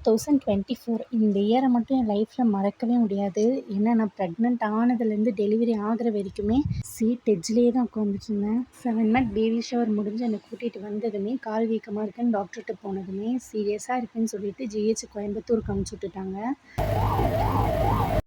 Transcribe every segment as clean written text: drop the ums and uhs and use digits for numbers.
2024 இந்த இயரை மட்டும் என் லைஃப்பில் மறக்கவே முடியாது. ஏன்னா நான் ப்ரெக்னென்ட் ஆனதுலேருந்து டெலிவரி ஆகிற வரைக்குமே சீட் எட்ஜ்லேயே தான் உட்காந்துட்டு இருந்தேன். 7 மந்த் பேபி ஷவர் முடிஞ்சு என்னை கூட்டிகிட்டு வந்ததுமே கால் வீக்கமாக இருக்குன்னு டாக்டர்கிட்ட போனதுமே சீரியஸாக இருக்குன்னு சொல்லிட்டு ஜிஹெச் கோயம்புத்தூருக்கு அனுப்பிச்சி விட்டுட்டாங்க.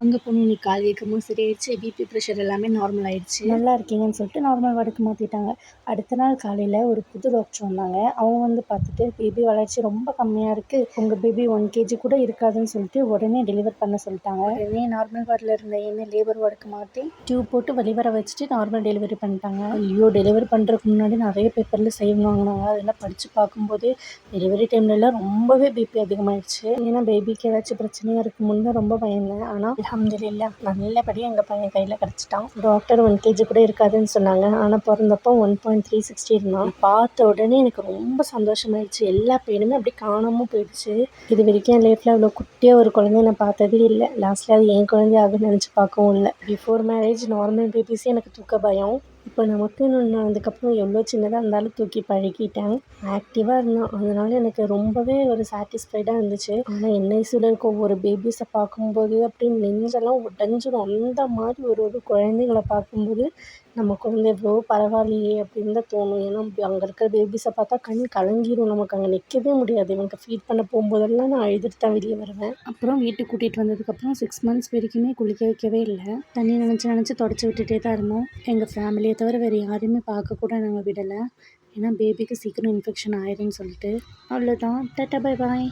அங்கே போன இன்னைக்கு கால் வீக்கமும் சரியாயிடுச்சு, பிபி ப்ரெஷர் எல்லாமே நார்மல் ஆயிடுச்சு. நல்லா இருக்கீங்கன்னு சொல்லிட்டு நார்மல் வார்டுக்கு மாற்றிட்டாங்க. அடுத்த நாள் காலையில் ஒரு புது டாக்டர் வந்தாங்க. அவங்க வந்து பார்த்துட்டு பேபி வளர்ச்சி ரொம்ப கம்மியாக இருக்குது, உங்கள் பேபி 1 kg கூட இருக்காதுன்னு சொல்லிட்டு உடனே டெலிவர் பண்ண சொல்லிட்டாங்க. உடனே நார்மல் வார்டில் இருந்த என்ன லேபர் வார்டுக்கு மாற்றி டியூப் போட்டு வெளிவர வச்சுட்டு நார்மல் டெலிவரி பண்ணிட்டாங்க. ஐயோ, டெலிவரி பண்ணுறதுக்கு முன்னாடி நிறைய பேப்பரில் செய்வ் வாங்கினாங்க. அதெல்லாம் படித்து பார்க்கும்போது டெலிவரி டைம்லலாம் ரொம்பவே பிபி அதிகமாகிடுச்சு. ஏன்னா பேபிக்கு ஏதாச்சும் பிரச்சனையாக இருக்குமுன்னு தான் ரொம்ப பயந்தேன். ஆனால் அல்ஹம்துலில்லாஹ் நல்லபடியாக எங்கள் பையன் கையில் கிடச்சிட்டான். டாக்டர் 1 kg கூட இருக்காதுன்னு சொன்னாங்க. ஆனால் பிறந்தப்போ 1.360 இருந்தான். பார்த்த உடனே எனக்கு ரொம்ப சந்தோஷமாயிடுச்சு. எல்லா பெயினுமே அப்படியே காணாமல் போயிடுச்சு. இது வரைக்கும் என் லைஃப்பில் அவ்வளோ குட்டியாக ஒரு குழந்தைய நான் பார்த்ததே இல்லை. லாஸ்ட்டில் அது என் குழந்தையாகுன்னு நினச்சி பார்க்கவும் இல்லை. பிஃபோர் மேரேஜ் நார்மல் பேபிஸே எனக்கு தூக்க பயம். இப்போ நமக்கு அதுக்கப்புறம் எவ்வளோ சின்னதாக இருந்தாலும் தூக்கி பழகிட்டேன். ஆக்டிவாக இருந்தான், அதனால எனக்கு ரொம்பவே ஒரு சாட்டிஸ்ஃபைடாக இருந்துச்சு. ஆனால் என்ஐசியூவில் இருக்க ஒவ்வொரு பேபிஸை பார்க்கும்போது அப்படின்னு நெஞ்செல்லாம் உடஞ்சிடும். அந்த மாதிரி ஒரு குழந்தைங்களை பார்க்கும்போது நம்ம குழந்தை எவ்வளோ பரவாயில்லையே அப்படின்னு தான் தோணும். ஏன்னா அங்கே இருக்கிற பேபிஸை பார்த்தா கண் கலங்கிடும். நமக்கு அங்கே நிற்கவே முடியாது. இவங்க ஃபீட் பண்ண போகும்போதெல்லாம் நான் அழுதுட்டு தான் வெளியே வருவேன். அப்புறம் வீட்டுக்கு கூட்டிகிட்டு வந்ததுக்கப்புறம் 6 months வரைக்குமே குளிக்க வைக்கவே இல்லை. தண்ணி நினச்சி தொடச்சி விட்டுட்டே தான் இருந்தோம். எங்கள் ஃபேமிலியை தவிர வேறு யாரையுமே பார்க்க கூட நாங்கள் விடலை. ஏன்னா பேபிக்கு சீக்கிரம் இன்ஃபெக்ஷன் ஆயிருன்னு சொல்லிட்டு. அவ்வளோதான். Tata bye bye.